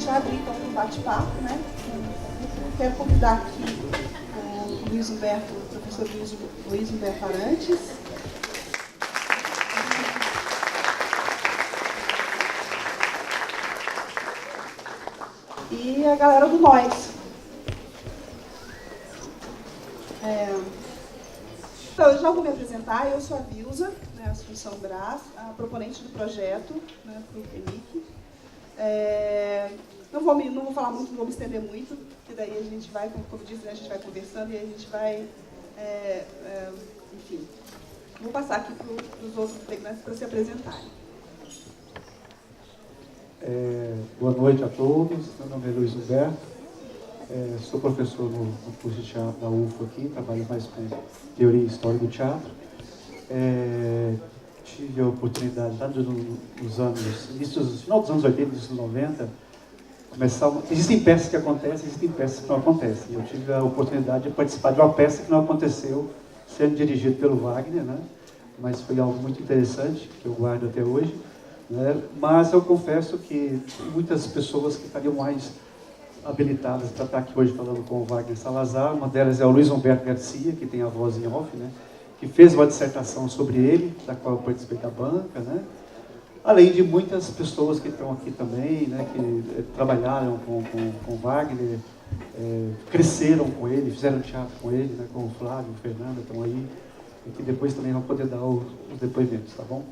gente vai abrir então um bate-papo, né? Eu quero convidar aqui o Luiz Humberto, o professor Luiz Humberto Arantes. E a galera do Nós. Então, eu já vou me apresentar. Eu sou a Vilza, né, Assunção Brás, a proponente do projeto, né, para o PENIC. Não vou falar muito, não vou me estender muito, porque daí a gente vai, como disse, né, a gente vai conversando e a gente vai, enfim. Vou passar aqui para os outros integrantes para se apresentarem. Boa noite a todos, meu nome é Luiz Humberto, sou professor no curso de teatro da UFO aqui, trabalho mais com teoria e história do teatro. Tive a oportunidade, lá nos final dos anos 80, início dos 90, existem peças que acontecem, existem peças que não acontecem. Eu tive a oportunidade de participar de uma peça que não aconteceu, sendo dirigido pelo Wagner, né? Mas foi algo muito interessante, que eu guardo até hoje. Né? Mas eu confesso que muitas pessoas que estariam mais habilitadas para estar aqui hoje falando com o Wagner Salazar, uma delas é o Luiz Humberto Garcia, que tem a voz em off, né? Que fez uma dissertação sobre ele, da qual eu participei da banca, né? Além de muitas pessoas que estão aqui também, né? Que trabalharam com o Wagner, cresceram com ele, fizeram teatro com ele, né? Como o Flávio, o Fernando estão aí, e que depois também vão poder dar os depoimentos, tá bom?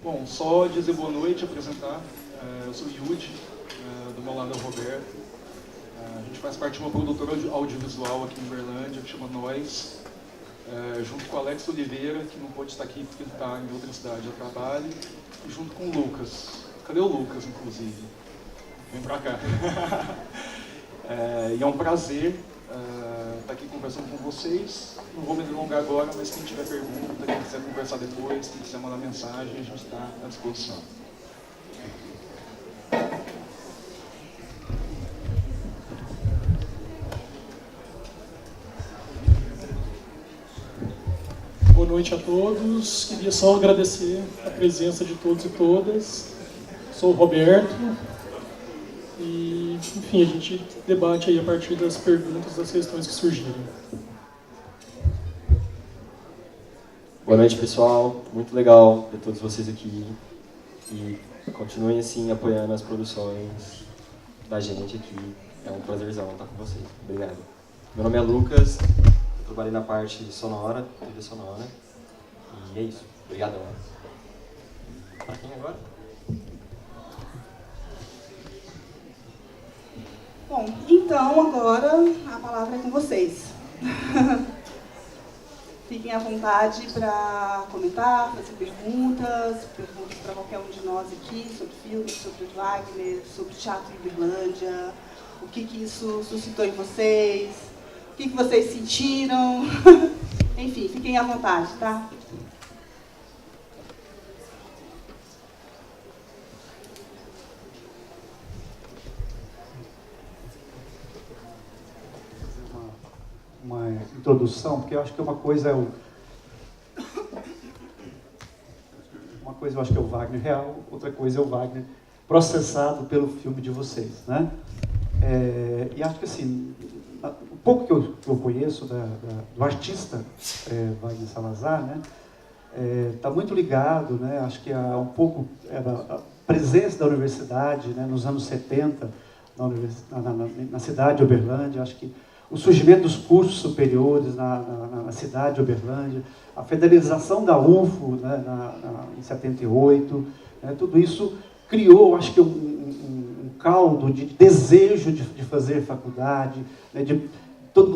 Bom, só dizer boa noite, apresentar. Eu sou o Yudi, do meu lado é o Roberto. A gente faz parte de uma produtora audiovisual aqui em Uberlândia, que chama Nós, junto com o Alex Oliveira, que não pôde estar aqui porque ele está em outra cidade a trabalho, e junto com o Lucas. Cadê o Lucas, inclusive? Vem pra cá. E é um prazer estar aqui conversando com vocês. Não vou me delongar agora, mas quem tiver pergunta, quem quiser conversar depois, quem quiser mandar mensagem, a gente está à disposição. Boa noite a todos. Queria só agradecer a presença de todos e todas. Sou o Roberto. E, enfim, a gente debate aí a partir das perguntas, das questões que surgirem. Boa noite, pessoal. Muito legal ter todos vocês aqui. E continuem, assim, apoiando as produções da gente aqui. É um prazerzão estar com vocês. Obrigado. Meu nome é Lucas. Eu trabalhei na parte sonora, trilha sonora. E é isso. Obrigadão. Para quem agora? Bom, então agora a palavra é com vocês. Fiquem à vontade para comentar, fazer perguntas para qualquer um de nós aqui, sobre filmes, sobre Wagner, sobre teatro em Uberlândia, o que isso suscitou em vocês, o que vocês sentiram. Enfim, fiquem à vontade, tá? Uma introdução, porque eu acho que uma coisa eu acho que é o Wagner real, outra coisa é o Wagner processado pelo filme de vocês, né? E acho que assim, o pouco que eu conheço do artista Wagner Salazar, né? Está muito ligado, né? Acho que há um pouco a presença da universidade, né? Nos anos 70 na cidade de Uberlândia. Acho que o surgimento dos cursos superiores na cidade de Uberlândia, a federalização da UFO, né, em 78, né, tudo isso criou, acho que, um caldo de desejo de fazer faculdade, né,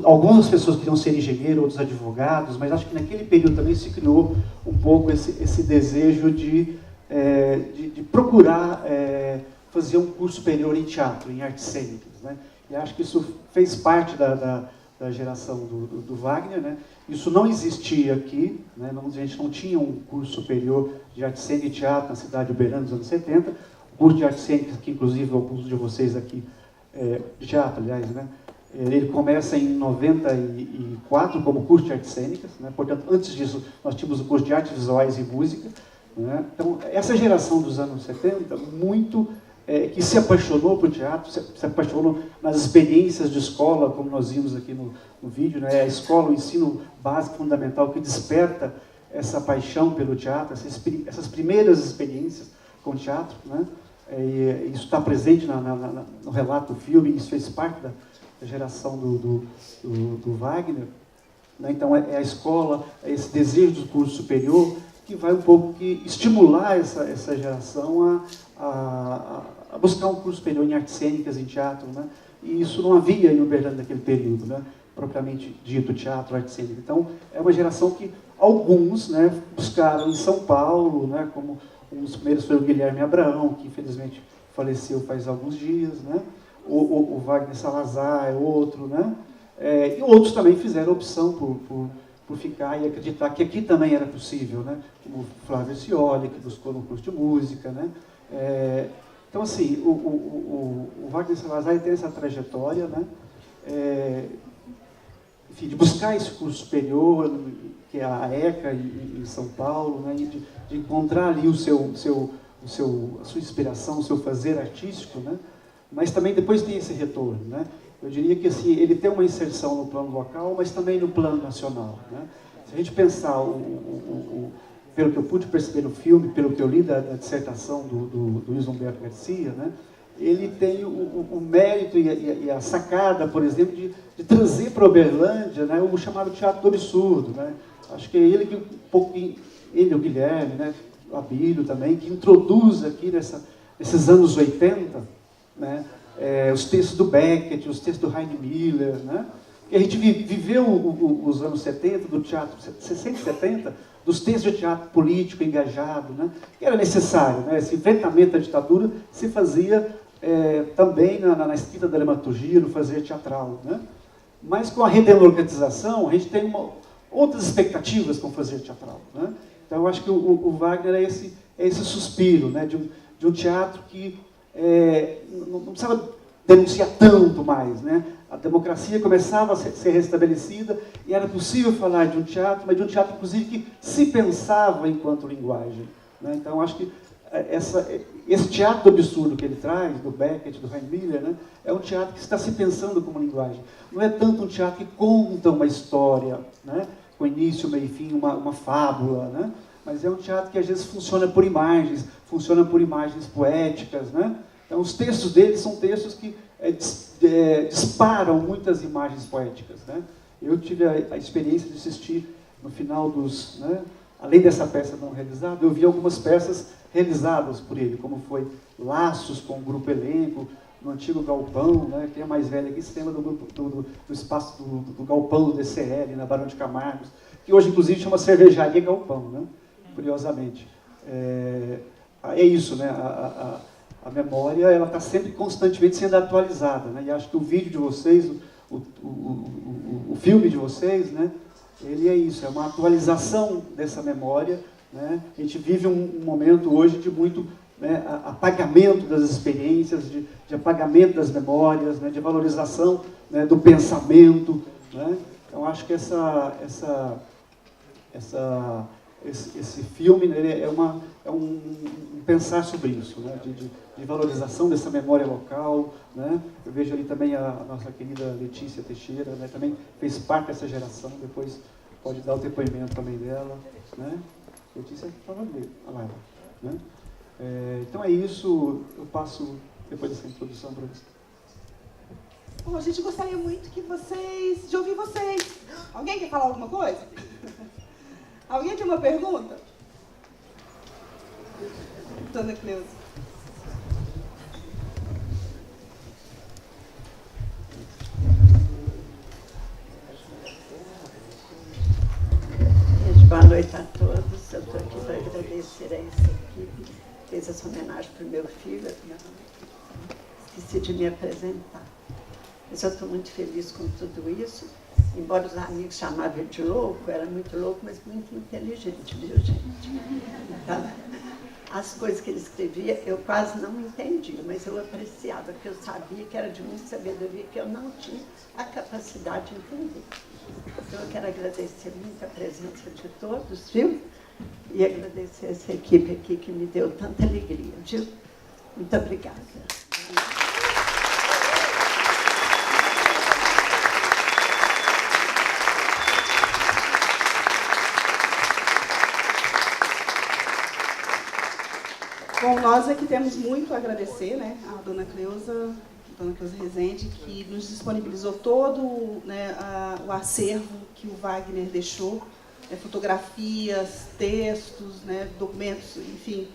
algumas pessoas queriam ser engenheiros, outros advogados, mas acho que naquele período também se criou um pouco esse desejo de procurar fazer um curso superior em teatro, em artes cênicas, né? E acho que isso fez parte da geração do Wagner, né? Isso não existia aqui, né? A gente não tinha um curso superior de arte cênica e teatro na cidade de Uberlândia nos anos 70. O curso de arte cênica, que inclusive alguns de vocês aqui, de teatro, aliás, né? Ele começa em 94 como curso de artes cênicas, né? Portanto, antes disso, nós tínhamos o curso de artes visuais e música, né? Então, essa geração dos anos 70, que se apaixonou por teatro, se apaixonou nas experiências de escola, como nós vimos aqui no vídeo, né? A escola, o ensino básico fundamental que desperta essa paixão pelo teatro, essas primeiras experiências com teatro, né? E isso está presente no relato do filme, isso fez parte da geração do Wagner, né? Então é a escola, é esse desejo do curso superior que vai um pouco estimular essa geração a buscar um curso superior em artes cênicas, em teatro, né? E isso não havia em Uberlândia naquele período, né? Propriamente dito, teatro, arte cênica. Então é uma geração que alguns, né, buscaram em São Paulo, né, como um dos primeiros foi o Guilherme Abraão, que infelizmente faleceu faz alguns dias, né? O Wagner Salazar é outro, né? E outros também fizeram opção por ficar e acreditar que aqui também era possível, né? Como o Flávio Scioli, que buscou no curso de música, né? Então, assim, o Wagner Salazar tem essa trajetória, né? Enfim, de buscar esse curso superior, que é a ECA em São Paulo, né? E de encontrar ali a sua inspiração, o seu fazer artístico, né? Mas também depois tem esse retorno, né? Eu diria que assim, ele tem uma inserção no plano local, mas também no plano nacional, né? Se a gente pensar, pelo que eu pude perceber no filme, pelo que eu li da dissertação do Luiz Humberto Garcia, né? Ele tem o mérito e a sacada, por exemplo, de trazer para Uberlândia, né, o chamado teatro do absurdo, né? Acho que é ele que ele, o Guilherme, né, o Abílio também, que introduz aqui nesses anos 80, né, os textos do Beckett, os textos do Heine Miller, né? E a gente viveu os anos 70, do teatro 60 e 70, dos textos de teatro político engajado, né? Que era necessário, né? Esse enfrentamento à ditadura se fazia também na escrita da dramaturgia, no fazer teatral, né? Mas com a redemocratização, a gente tem outras expectativas com o fazer teatral, né? Então eu acho que o Wagner é esse suspiro, né? De um teatro que não precisava denunciar tanto mais, né? A democracia começava a ser restabelecida e era possível falar de um teatro, mas de um teatro, inclusive, que se pensava enquanto linguagem, né? Então, eu acho que esse teatro do absurdo que ele traz, do Beckett, do Heine Miller, né, é um teatro que está se pensando como linguagem. Não é tanto um teatro que conta uma história, né, com início, meio e fim, uma fábula, né? Mas é um teatro que às vezes funciona por imagens poéticas, né? Então, os textos dele são textos que disparam muitas imagens poéticas, né? Eu tive a experiência de assistir no final né, além dessa peça não realizada, eu vi algumas peças realizadas por ele, como foi Laços com o Grupo Elenco, no antigo Galpão, né? Quem é mais velho aqui se lembra do espaço do Galpão do DCL, na Barão de Camargos, que hoje, inclusive, chama Cervejaria Galpão, né? Curiosamente. É isso, né? A memória, ela está sempre constantemente sendo atualizada, né? E acho que o vídeo de vocês, o filme de vocês, né? Ele é isso, é uma atualização dessa memória, né? A gente vive um momento hoje de muito, né, apagamento das experiências, de apagamento das memórias, né? De valorização, né, do pensamento, né? Então acho que esse filme, né, é um pensar sobre isso, né? De valorização dessa memória local, né? Eu vejo ali também a nossa querida Letícia Teixeira, né? Também fez parte dessa geração, depois pode dar o depoimento também dela, né? Letícia, por favor, a live, né? Então é isso, eu passo depois dessa introdução para vocês. Bom, a gente gostaria muito de ouvir vocês. Alguém quer falar alguma coisa? Alguém tem uma pergunta? Dona Cleusa. Boa noite a todos. Eu estou aqui para agradecer a essa equipe que fez essa homenagem para o meu filho. Esqueci de me apresentar. Mas eu estou muito feliz com tudo isso. Embora os amigos chamavam ele de louco, era muito louco, mas muito inteligente, viu, gente? Então, as coisas que ele escrevia, eu quase não entendia, mas eu apreciava, porque eu sabia que era de muita sabedoria, que eu não tinha a capacidade de entender. Então, eu quero agradecer muito a presença de todos, viu? E agradecer essa equipe aqui que me deu tanta alegria, viu? Muito obrigada. Bom, nós aqui temos muito a agradecer, né, a Dona Cleusa Rezende, que nos disponibilizou todo, né, o acervo que o Wagner deixou, fotografias, textos, né, documentos, enfim,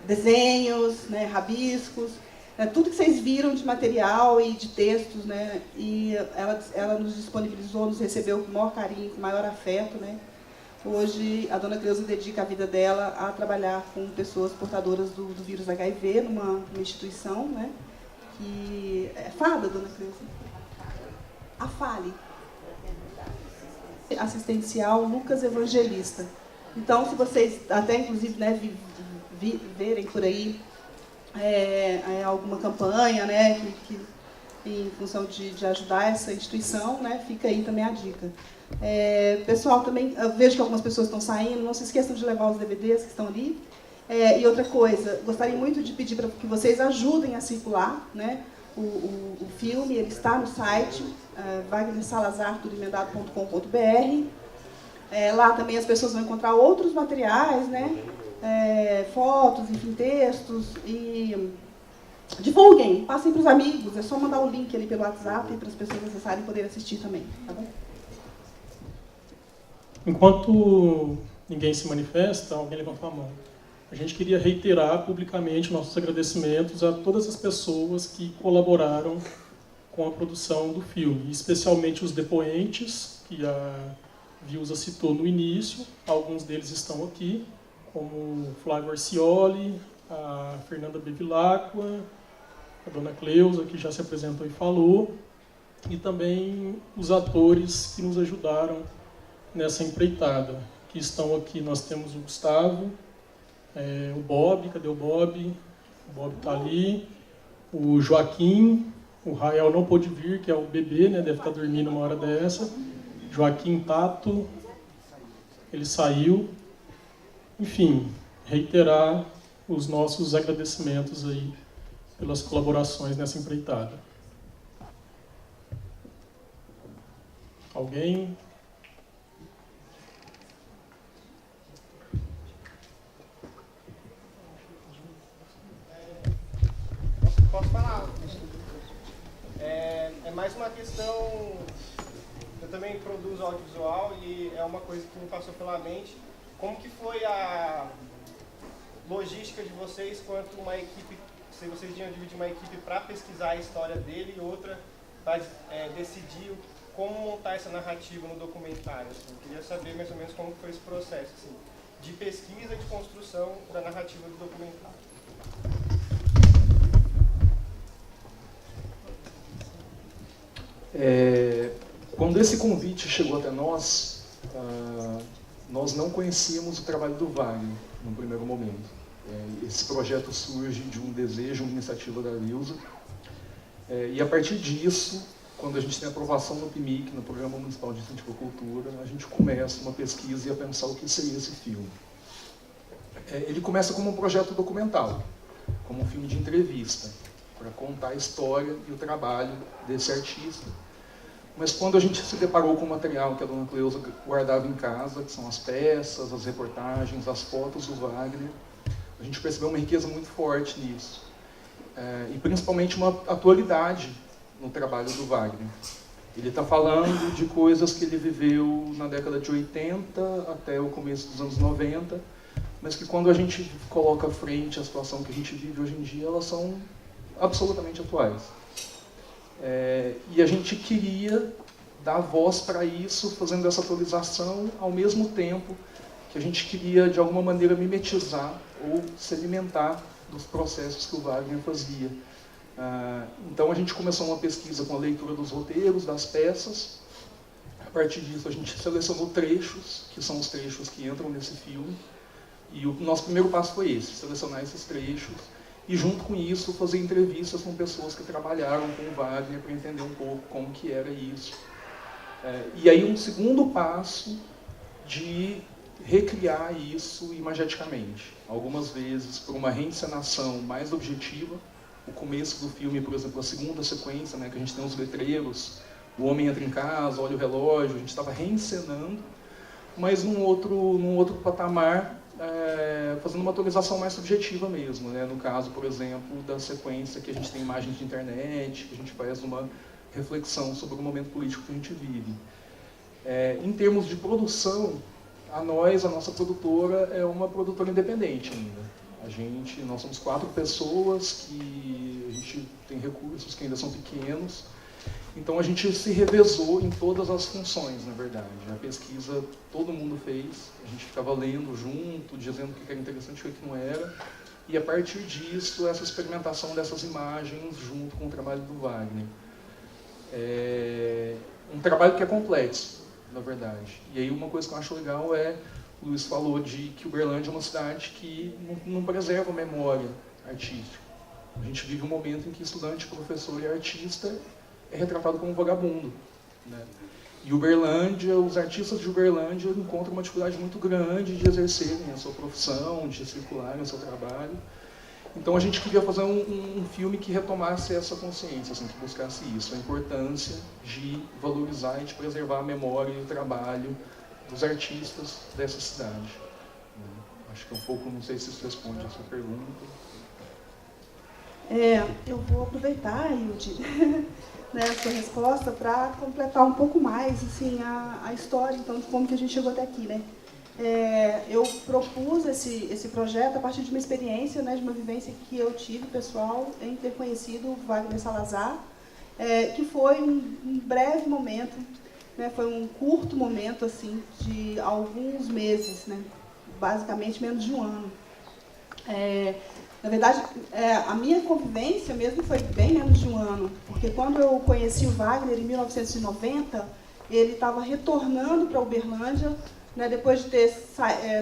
desenhos, né, rabiscos, tudo que vocês viram de material e de textos, né, e ela nos disponibilizou, nos recebeu com o maior carinho, com o maior afeto, né. Hoje, a Dona Cleusa dedica a vida dela a trabalhar com pessoas portadoras do vírus HIV numa instituição, né? Que fala, Dona Cleusa? A Fale. Assistencial Lucas Evangelista. Então, se vocês até, inclusive, né, verem por aí alguma campanha, né, que em função de ajudar essa instituição, né, fica aí também a dica. Pessoal, também, eu vejo que algumas pessoas estão saindo, não se esqueçam de levar os DVDs que estão ali. E outra coisa, gostaria muito de pedir para que vocês ajudem a circular, né, o filme, ele está no site, wagnersalazartudoemendado.com.br. Lá também as pessoas vão encontrar outros materiais, né, fotos, enfim, textos, e divulguem, passem para os amigos, é só mandar o link ali pelo WhatsApp para as pessoas acessarem e poderem assistir também, tá bom? Enquanto ninguém se manifesta, alguém levantou a mão. A gente queria reiterar publicamente nossos agradecimentos a todas as pessoas que colaboraram com a produção do filme, especialmente os depoentes, que a Vilza citou no início. Alguns deles estão aqui, como o Flávio Arcioli, a Fernanda Bevilacqua, a Dona Cleusa, que já se apresentou e falou, e também os atores que nos ajudaram nessa empreitada, que estão aqui. Nós temos o Gustavo, o Bob, cadê o Bob? O Bob está ali, o Joaquim, o Rael não pôde vir, que é o bebê, né? Deve estar dormindo uma hora dessa. Joaquim Tato, ele saiu. Enfim, reiterar os nossos agradecimentos aí pelas colaborações nessa empreitada. Alguém? Posso falar? É mais uma questão. Eu também produzo audiovisual e é uma coisa que me passou pela mente. Como que foi a logística de vocês quanto uma equipe, se vocês iam dividir uma equipe para pesquisar a história dele e outra para decidir como montar essa narrativa no documentário? Assim. Eu queria saber mais ou menos como foi esse processo assim, de pesquisa e de construção da narrativa do documentário. Quando esse convite chegou até nós, nós não conhecíamos o trabalho do Wagner no primeiro momento. Esse projeto surge de um desejo, uma iniciativa da Vilza, e a partir disso, quando a gente tem aprovação no PMIC, no Programa Municipal de Incentivo à Cultura, a gente começa uma pesquisa e a pensar o que seria esse filme. Ele começa como um projeto documental, como um filme de entrevista, para contar a história e o trabalho desse artista. Mas quando a gente se deparou com o material que a Dona Cleusa guardava em casa, que são as peças, as reportagens, as fotos do Wagner, a gente percebeu uma riqueza muito forte nisso. E principalmente uma atualidade no trabalho do Wagner. Ele está falando de coisas que ele viveu na década de 80 até o começo dos anos 90, mas que quando a gente coloca à frente a situação que a gente vive hoje em dia, elas são absolutamente atuais. E a gente queria dar voz para isso, fazendo essa atualização, ao mesmo tempo que a gente queria, de alguma maneira, mimetizar ou se alimentar dos processos que o Wagner fazia. Então a gente começou uma pesquisa com a leitura dos roteiros, das peças. A partir disso a gente selecionou trechos, que são os trechos que entram nesse filme. E o nosso primeiro passo foi esse, selecionar esses trechos e, junto com isso, fazer entrevistas com pessoas que trabalharam com o Wagner para entender um pouco como que era isso. E aí um segundo passo de recriar isso imageticamente. Algumas vezes por uma reencenação mais objetiva. O começo do filme, por exemplo, a segunda sequência, né, que a gente tem os letreiros, o homem entra em casa, olha o relógio, a gente estava reencenando, mas num outro patamar, fazendo uma atualização mais subjetiva mesmo, né? No caso, por exemplo, da sequência que a gente tem imagens de internet, que a gente faz uma reflexão sobre o momento político que a gente vive. Em termos de produção, a nossa produtora é uma produtora independente ainda. Nós somos 4 pessoas, que a gente tem recursos que ainda são pequenos, então a gente se revezou em todas as funções, na verdade. A pesquisa todo mundo fez, a gente ficava lendo junto, dizendo o que era interessante e o que não era, e a partir disso, essa experimentação dessas imagens junto com o trabalho do Wagner. Um trabalho que é complexo, na verdade. E aí uma coisa que eu acho legal o Luiz falou de que Uberlândia é uma cidade que não preserva a memória artística. A gente vive um momento em que estudante, professor e artista é retratado como vagabundo, né? E Uberlândia, os artistas de Uberlândia encontram uma dificuldade muito grande de exercerem a sua profissão, de circularem o seu trabalho. Então a gente queria fazer um filme que retomasse essa consciência, assim, que buscasse isso, a importância de valorizar e de preservar a memória e o trabalho dos artistas dessa cidade. Acho que é um pouco, não sei se isso responde a sua pergunta. Eu vou aproveitar, Yudi, né, a sua resposta para completar um pouco mais assim, a história então, de como que a gente chegou até aqui. Né? Eu propus esse projeto a partir de uma experiência, né, de uma vivência que eu tive, pessoal, em ter conhecido o Wagner Salazar, que foi um breve momento, né, foi um curto momento assim, de alguns meses, né, basicamente menos de um ano. Na verdade, a minha convivência mesmo foi bem menos de um ano, porque quando eu conheci o Wagner, em 1990, ele estava retornando para Uberlândia, né, depois de ter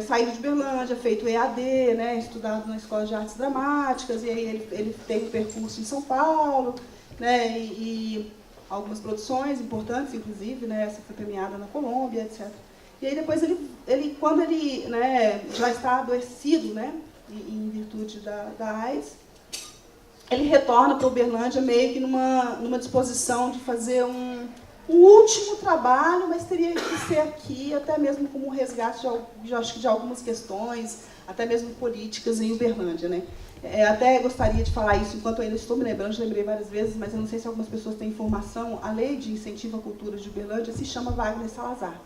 saído de Uberlândia, feito EAD, né, estudado na Escola de Artes Dramáticas, e aí ele teve um percurso em São Paulo, né, e algumas produções importantes, inclusive, né, essa foi premiada na Colômbia, etc. E aí depois, quando ele, né, já está adoecido, né, em virtude da AIDS, ele retorna para Uberlândia meio que numa disposição de fazer um último trabalho, mas teria que ser aqui, até mesmo como um resgate de algumas questões, até mesmo políticas em Uberlândia. Né? Até gostaria de falar isso enquanto eu ainda estou me lembrando, já lembrei várias vezes, mas eu não sei se algumas pessoas têm informação, a Lei de Incentivo à Cultura de Uberlândia se chama Wagner Salazar.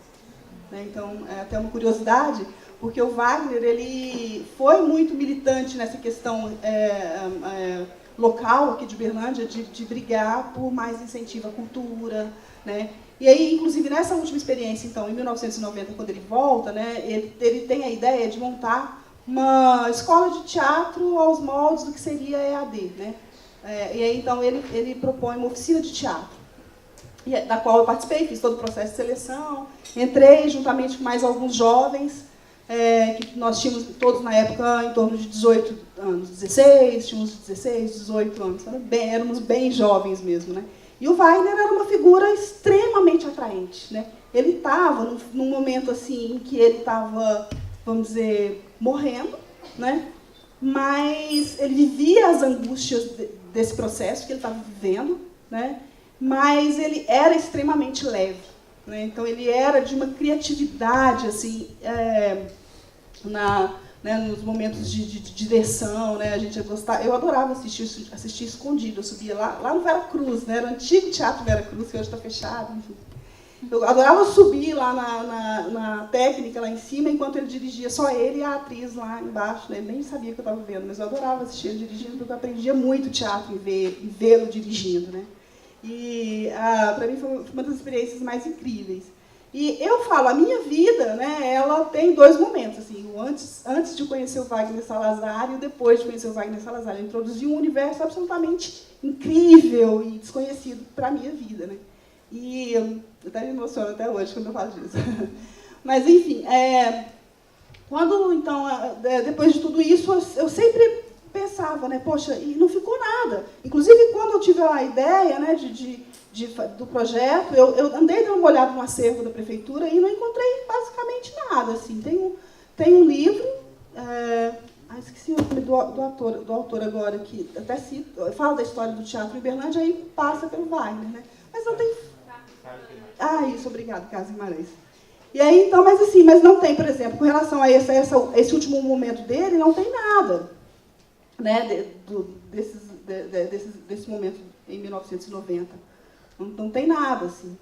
Né? Então, é até uma curiosidade, porque o Wagner ele foi muito militante nessa questão local aqui de Uberlândia, de brigar por mais incentivo à cultura. Né? E aí, inclusive, nessa última experiência, então, em 1990, quando ele volta, né, ele tem a ideia de montar uma escola de teatro aos moldes do que seria a EAD. Né? E aí, então, ele propõe uma oficina de teatro, da qual eu participei, fiz todo o processo de seleção, entrei juntamente com mais alguns jovens, que nós tínhamos todos na época em torno de 18 anos, 16, tínhamos 16, 18 anos, éramos bem jovens mesmo. Né? E o Wagner era uma figura extremamente atraente. Né? Ele estava num momento assim, em que ele estava, vamos dizer, morrendo, né? Mas ele vivia as angústias desse processo que ele estava vivendo, né? Mas ele era extremamente leve. Né? Então, ele era de uma criatividade, assim, nos momentos de direção. Né? A gente eu adorava assistir escondido. Eu subia lá no Vera Cruz, né? Era o antigo Teatro Vera Cruz, que hoje está fechado. Enfim. Eu adorava subir lá na técnica, lá em cima, enquanto ele dirigia, só ele e a atriz lá embaixo. Né? Nem sabia que eu estava vendo, mas eu adorava assistir ele dirigindo, porque eu aprendia muito teatro em vê-lo dirigindo. Né? E para mim foi uma das experiências mais incríveis. E eu falo, a minha vida, né, ela tem dois momentos, assim, o antes de conhecer o Wagner Salazar e o depois de conhecer o Wagner Salazar. Ele introduziu um universo absolutamente incrível e desconhecido para a minha vida. Né? E eu até me emociono até hoje quando eu falo disso. Mas, enfim, Quando, então, depois de tudo isso, eu sempre pensava, né, poxa, e não ficou nada. Inclusive, quando eu tive a ideia, né, do projeto, eu andei dando uma olhada no acervo da prefeitura e não encontrei basicamente nada. Assim. Tem um livro, esqueci o nome do autor agora, que até fala da história do teatro em Uberlândia, aí passa pelo Wagner, né? Mas não tem... Isso, obrigado, Carlos Guimarães. E aí, então, mas não tem, por exemplo, com relação a esse último momento dele, não tem nada, né, desse momento em 1990. Não tem nada, assim.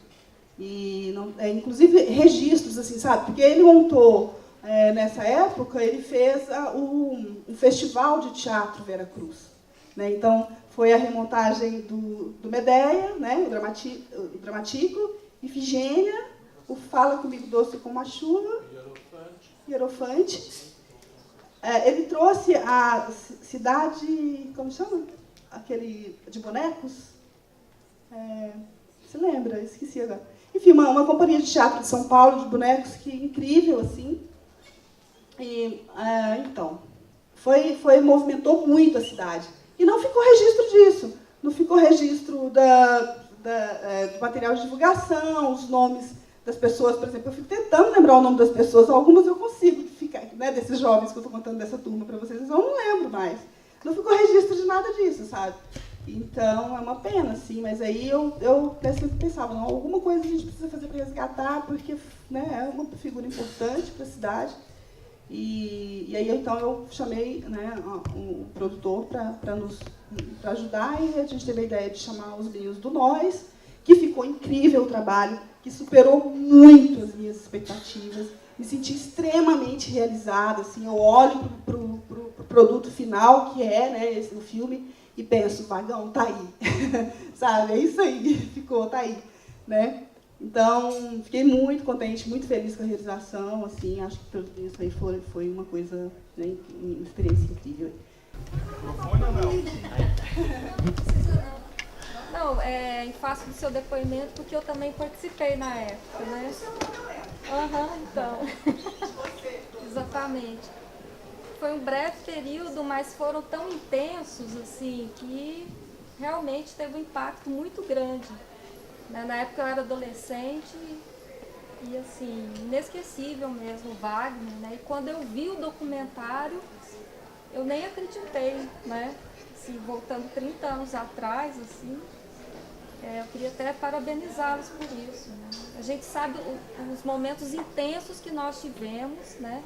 E inclusive registros, assim, sabe? Porque ele montou, nessa época, ele fez um festival de teatro Veracruz. Né? Então, foi a remontagem do Medéia, né? o Dramatico, Ifigênia, o Fala Comigo Doce como a Chuva, Hierofante. Ele trouxe a cidade, como chama? Aquele de bonecos? Você lembra? Esqueci agora. Enfim, uma companhia de teatro de São Paulo, de bonecos, que incrível, assim. E, então, movimentou muito a cidade. E não ficou registro disso. Não ficou registro do material de divulgação, os nomes das pessoas, por exemplo. Eu fico tentando lembrar o nome das pessoas, algumas eu consigo ficar, né, desses jovens que eu estou contando dessa turma para vocês, eu não lembro mais. Não ficou registro de nada disso, sabe? Então, é uma pena, assim, mas aí eu sempre pensava, não, alguma coisa a gente precisa fazer para resgatar, porque, né, é uma figura importante para a cidade. E aí, então, eu chamei, né, um produtor para ajudar, e a gente teve a ideia de chamar os meninos do Nós, que ficou incrível o trabalho, que superou muito as minhas expectativas. Me senti extremamente realizada, assim, eu olho para o produto final, que é, né, o filme, e penso, Vagão, tá aí. Sabe, é isso aí, tá aí. Né? Então, fiquei muito contente, muito feliz com a realização, assim, acho que tudo isso aí foi uma coisa, né, uma experiência incrível. Microfone ou não? Não, em face do seu depoimento, porque eu também participei na época, né? Então. Exatamente. Foi um breve período, mas foram tão intensos, assim, que realmente teve um impacto muito grande. Na época eu era adolescente e, assim, inesquecível mesmo, o Wagner, né? E quando eu vi o documentário, eu nem acreditei, né? Assim, voltando 30 anos atrás, assim, eu queria até parabenizá-los por isso, né? A gente sabe os momentos intensos que nós tivemos, né?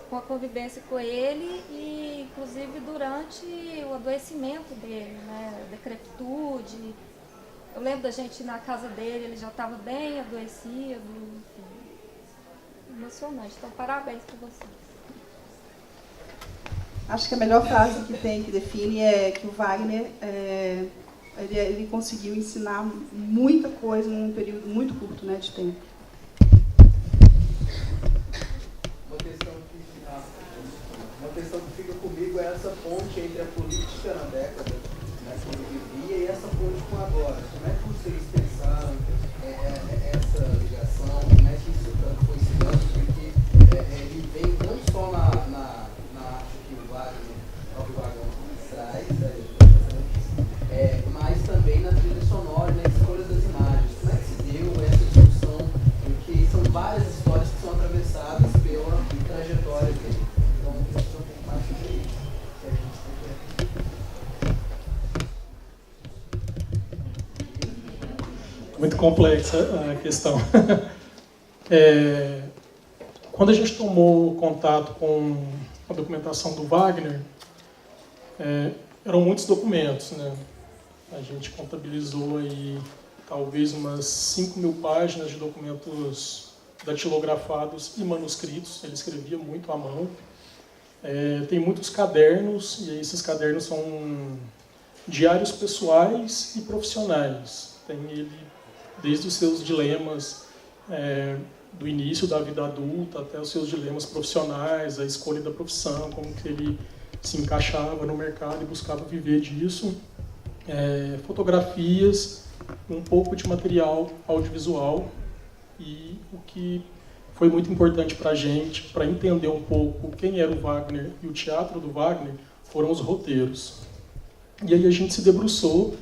Com a convivência com ele e, inclusive, durante o adoecimento dele, né? A decrepitude. Eu lembro da gente ir na casa dele, ele já estava bem adoecido, enfim. Emocionante. Então, parabéns para vocês. Acho que a melhor frase que define é que o Wagner, ele conseguiu ensinar muita coisa num período muito curto, né, de tempo. Uma questão que fica comigo é essa ponte entre a política na década, né, que ele vivia, e essa ponte com agora. Como é que vocês pensaram essa ligação? Como é que isso foi se dando? Porque ele vem não só na arte que o Wagner traz, mas também na trilha sonora, na escolha das imagens. Como é que se deu essa discussão? Porque são várias histórias que são atravessadas pela trajetória dele. Então, eu preciso um pouco mais sobre isso. Muito complexa a questão. Quando a gente tomou contato com a documentação do Wagner, eram muitos documentos, né? A gente contabilizou aí talvez umas 5.000 páginas de documentos datilografados e manuscritos. Ele escrevia muito à mão. Tem muitos cadernos, e esses cadernos são diários pessoais e profissionais. Tem ele desde os seus dilemas do início da vida adulta até os seus dilemas profissionais, a escolha da profissão, como que ele se encaixava no mercado e buscava viver disso. Fotografias, um pouco de material audiovisual e o que foi muito importante para a gente, para entender um pouco quem era o Wagner e o teatro do Wagner, foram os roteiros. E aí a gente se debruçou,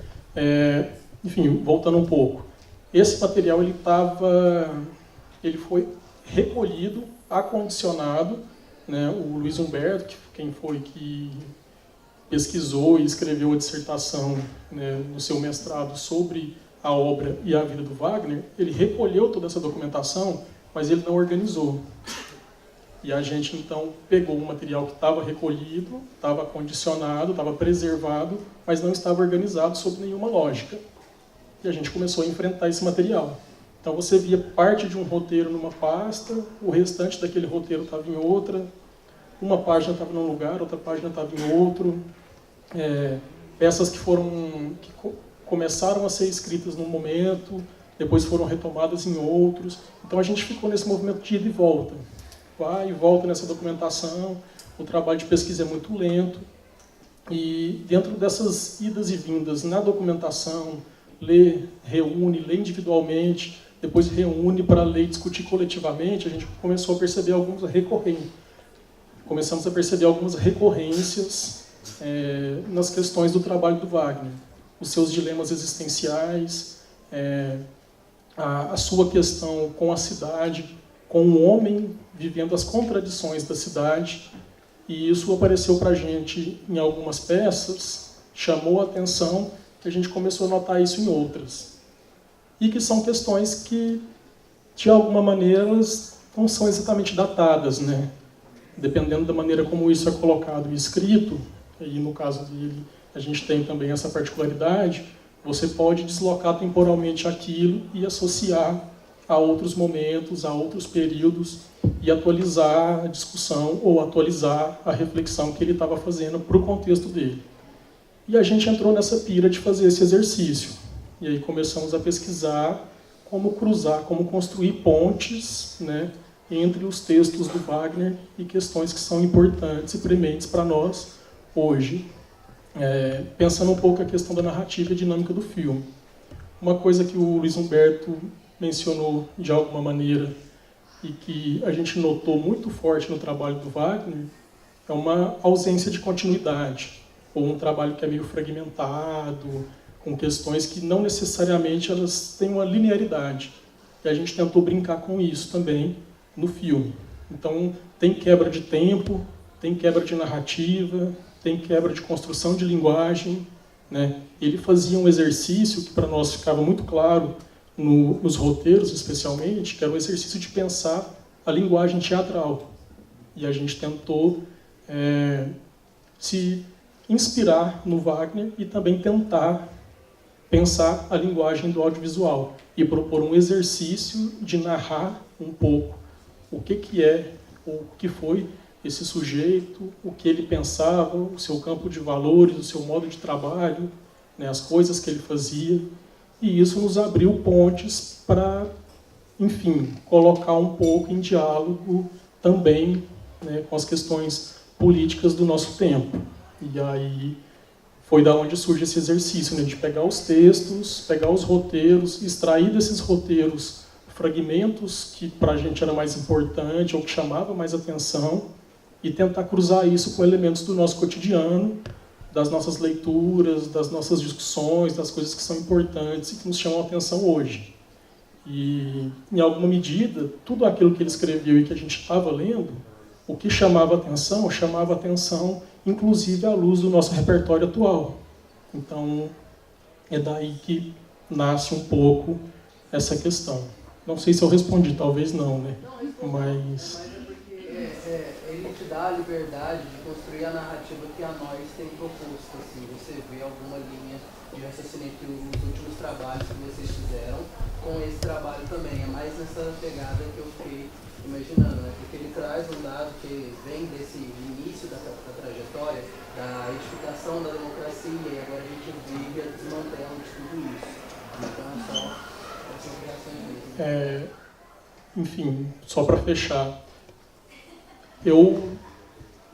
enfim, voltando um pouco. Esse material ele foi recolhido, acondicionado, né? O Luiz Humberto, quem foi que pesquisou e escreveu a dissertação, né, no seu mestrado sobre a obra e a vida do Wagner, ele recolheu toda essa documentação, mas ele não organizou. E a gente, então, pegou o material que estava recolhido, estava acondicionado, estava preservado, mas não estava organizado sob nenhuma lógica. E a gente começou a enfrentar esse material. Então, você via parte de um roteiro numa pasta, o restante daquele roteiro estava em outra, uma página estava num lugar, outra página estava em outro. Peças que começaram a ser escritas num momento, depois foram retomadas em outros. Então, a gente ficou nesse movimento de ida e volta. Vai e volta nessa documentação, o trabalho de pesquisa é muito lento, e dentro dessas idas e vindas na documentação, lê, reúne, lê individualmente, depois reúne para ler e discutir coletivamente, a gente começou a perceber começamos a perceber algumas recorrências nas questões do trabalho do Wagner, os seus dilemas existenciais, a sua questão com a cidade, com o homem vivendo as contradições da cidade, e isso apareceu para a gente em algumas peças, chamou a atenção, que a gente começou a notar isso em outras. E que são questões que, de alguma maneira, elas não são exatamente datadas, né? Dependendo da maneira como isso é colocado e escrito, e no caso dele a gente tem também essa particularidade, você pode deslocar temporalmente aquilo e associar a outros momentos, a outros períodos, e atualizar a discussão ou atualizar a reflexão que ele estava fazendo para o contexto dele. E a gente entrou nessa pira de fazer esse exercício. E aí começamos a pesquisar como cruzar, como construir pontes, né, entre os textos do Wagner e questões que são importantes e prementes para nós hoje, pensando um pouco a questão da narrativa e dinâmica do filme. Uma coisa que o Luiz Humberto mencionou de alguma maneira e que a gente notou muito forte no trabalho do Wagner é uma ausência de continuidade, ou um trabalho que é meio fragmentado, com questões que não necessariamente elas têm uma linearidade. E a gente tentou brincar com isso também no filme. Então, tem quebra de tempo, tem quebra de narrativa, tem quebra de construção de linguagem, né? Ele fazia um exercício que para nós ficava muito claro nos roteiros, especialmente, que era o exercício de pensar a linguagem teatral. E a gente tentou se inspirar no Wagner e também tentar pensar a linguagem do audiovisual e propor um exercício de narrar um pouco o que é ou o que foi esse sujeito, o que ele pensava, o seu campo de valores, o seu modo de trabalho, né, as coisas que ele fazia. E isso nos abriu pontes para, enfim, colocar um pouco em diálogo também, né, com as questões políticas do nosso tempo. E aí foi da onde surge esse exercício, né, de pegar os textos, pegar os roteiros, extrair desses roteiros fragmentos que para a gente era mais importante ou que chamava mais atenção e tentar cruzar isso com elementos do nosso cotidiano, das nossas leituras, das nossas discussões, das coisas que são importantes e que nos chamam a atenção hoje. E, em alguma medida, tudo aquilo que ele escreveu e que a gente estava lendo, o que chamava atenção, inclusive à luz do nosso repertório atual. Então, é daí que nasce um pouco essa questão. Não sei se eu respondi, talvez não, né? Mas é porque ele te dá a liberdade de construir a narrativa que a nós tem proposto. Assim, você vê alguma linha de raciocínio entre os últimos trabalhos que vocês fizeram com esse trabalho também. É mais nessa pegada que eu fiquei imaginando, né? Porque ele traz um dado que vem desse início da trajetória, da edificação da democracia, e agora a gente vive a desmantelo de tudo isso. Então é só essas reações mesmo. Enfim, só para fechar,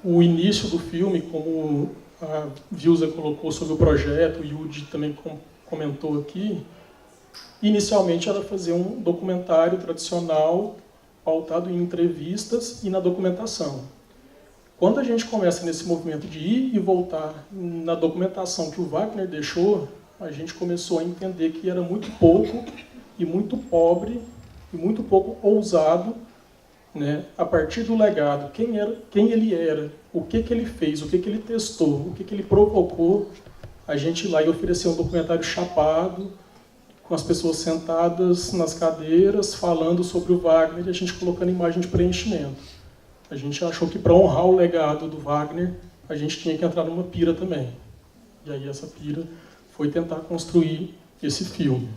o início do filme, como a Vilza colocou sobre o projeto, e o Yudi também comentou aqui, inicialmente era fazer um documentário tradicional pautado em entrevistas e na documentação. Quando a gente começa nesse movimento de ir e voltar na documentação que o Wagner deixou, a gente começou a entender que era muito pouco e muito pobre e muito pouco ousado, né, a partir do legado, quem ele era, o que ele fez, o que ele testou, o que ele provocou, a gente ir lá e oferecer um documentário chapado, com as pessoas sentadas nas cadeiras, falando sobre o Wagner e a gente colocando imagem de preenchimento. A gente achou que para honrar o legado do Wagner, a gente tinha que entrar numa pira também. E aí essa pira foi tentar construir esse filme.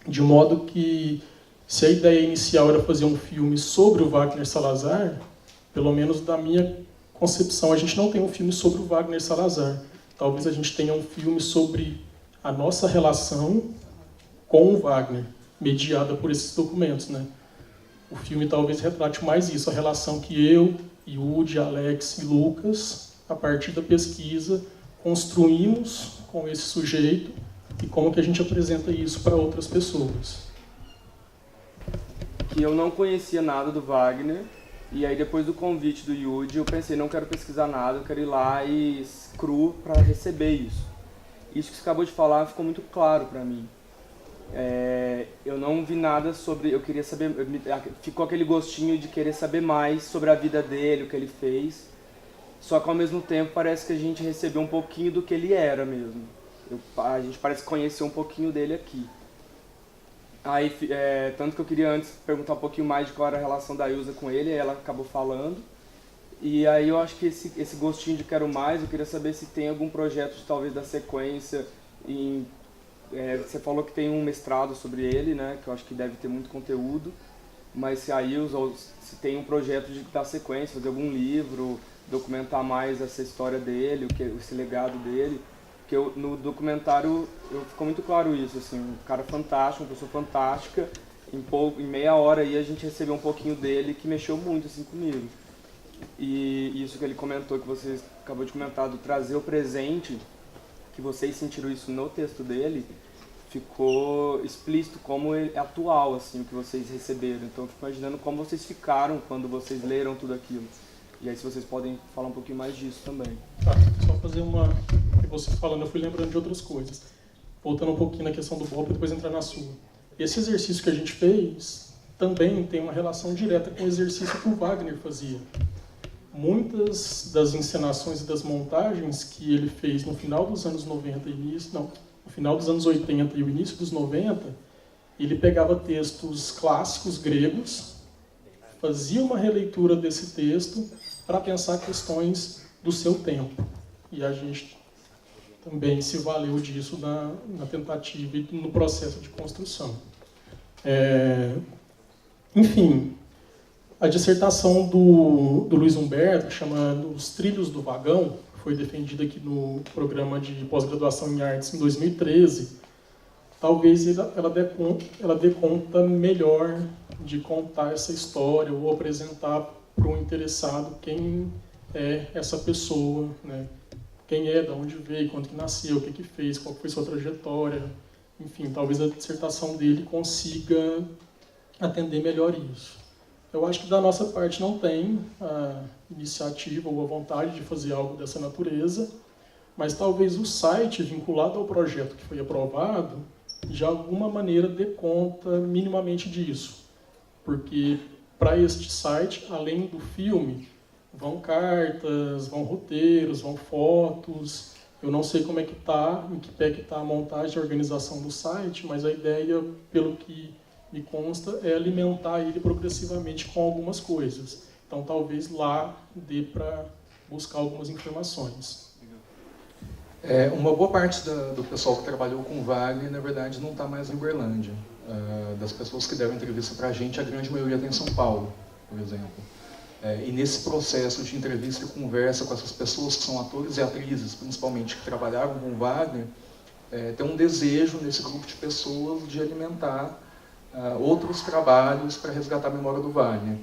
De modo que, se a ideia inicial era fazer um filme sobre o Wagner Salazar, pelo menos da minha concepção, a gente não tem um filme sobre o Wagner Salazar. Talvez a gente tenha um filme sobre a nossa relação com o Wagner, mediada por esses documentos, né? O filme talvez retrate mais isso, a relação que eu, Yudi, Alex e Lucas, a partir da pesquisa, construímos com esse sujeito e como que a gente apresenta isso para outras pessoas. Que eu não conhecia nada do Wagner, e aí depois do convite do Yudi, eu pensei, não quero pesquisar nada, eu quero ir lá e cru para receber isso. Isso que você acabou de falar ficou muito claro para mim. Eu não vi nada sobre, eu queria saber, ficou aquele gostinho de querer saber mais sobre a vida dele, o que ele fez, só que ao mesmo tempo parece que a gente recebeu um pouquinho do que ele era mesmo. A gente parece conhecer um pouquinho dele aqui. Aí, tanto que eu queria antes perguntar um pouquinho mais de qual era a relação da Ilza com ele, ela acabou falando. E aí eu acho que esse gostinho de quero mais, eu queria saber se tem algum projeto de talvez da sequência em... você falou que tem um mestrado sobre ele, né, que eu acho que deve ter muito conteúdo, mas se a Ilza, se tem um projeto de dar sequência, fazer algum livro, documentar mais essa história dele, esse legado dele, porque no documentário ficou muito claro isso, assim, um cara fantástico, uma pessoa fantástica, em meia hora aí a gente recebeu um pouquinho dele que mexeu muito assim comigo. E isso que ele comentou, que você acabou de comentar, do trazer o presente, que vocês sentiram isso no texto dele, ficou explícito como é atual, assim, o que vocês receberam. Então eu fico imaginando como vocês ficaram quando vocês leram tudo aquilo. E aí se vocês podem falar um pouquinho mais disso também. Tá, só fazer uma... Você falando, eu fui lembrando de outras coisas. Voltando um pouquinho na questão do Bob e depois entrar na sua. Esse exercício que a gente fez também tem uma relação direta com o exercício que o Wagner fazia. Muitas das encenações e das montagens que ele fez no final dos anos 90 no final dos anos 80 e o início dos 90, ele pegava textos clássicos gregos, fazia uma releitura desse texto para pensar questões do seu tempo. E a gente também se valeu disso na tentativa e no processo de construção. Enfim, a dissertação do Luiz Humberto, chamada Os Trilhos do Vagão, foi defendida aqui no programa de pós-graduação em artes em 2013. Talvez ela dê conta melhor de contar essa história ou apresentar para um interessado quem é essa pessoa, né? Quem é, de onde veio, quando que nasceu, o que fez, qual foi sua trajetória. Enfim, talvez a dissertação dele consiga atender melhor isso. Eu acho que da nossa parte não tem a iniciativa ou a vontade de fazer algo dessa natureza, mas talvez o site vinculado ao projeto que foi aprovado, de alguma maneira dê conta minimamente disso. Porque para este site, além do filme, vão cartas, vão roteiros, vão fotos. Eu não sei como é que está, em que pé que está a montagem e a organização do site, mas a ideia, pelo que me consta, é alimentar ele progressivamente com algumas coisas. Então, talvez lá dê para buscar algumas informações. Uma boa parte do pessoal que trabalhou com o Wagner, na verdade, não está mais em Uberlândia. Das pessoas que deram entrevista para a gente, a grande maioria está em São Paulo, por exemplo. E nesse processo de entrevista e conversa com essas pessoas que são atores e atrizes, principalmente, que trabalharam com o Wagner, tem um desejo nesse grupo de pessoas de alimentar outros trabalhos para resgatar a memória do Wagner.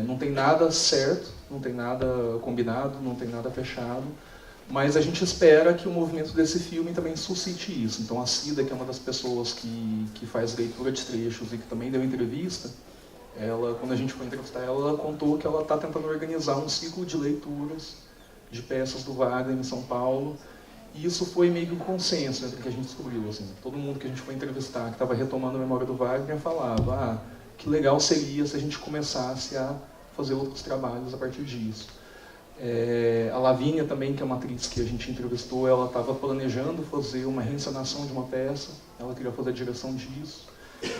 Não tem nada certo, não tem nada combinado, não tem nada fechado, mas a gente espera que o movimento desse filme também suscite isso. Então a Cida, que é uma das pessoas que faz leitura de trechos e que também deu entrevista, ela, quando a gente foi entrevistar ela, ela contou que ela está tentando organizar um ciclo de leituras de peças do Wagner em São Paulo. E isso foi meio que um consenso entre o que a gente descobriu. Assim. Todo mundo que a gente foi entrevistar, que estava retomando a memória do Wagner, falava que legal seria se a gente começasse a fazer outros trabalhos a partir disso. A Lavínia também, que é uma atriz que a gente entrevistou, ela estava planejando fazer uma reencenação de uma peça, ela queria fazer a direção disso.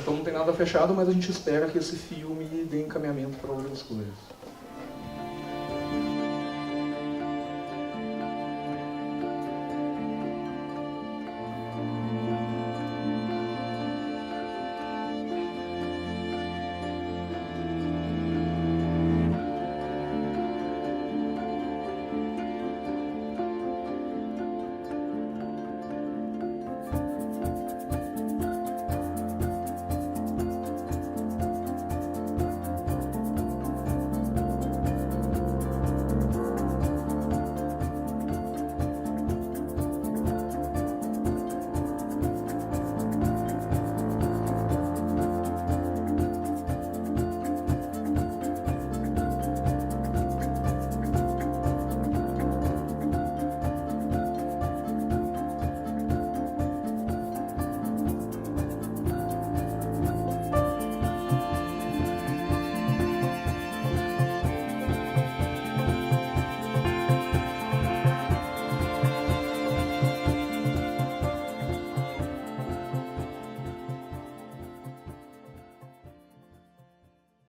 Então não tem nada fechado, mas a gente espera que esse filme dê encaminhamento para outras coisas.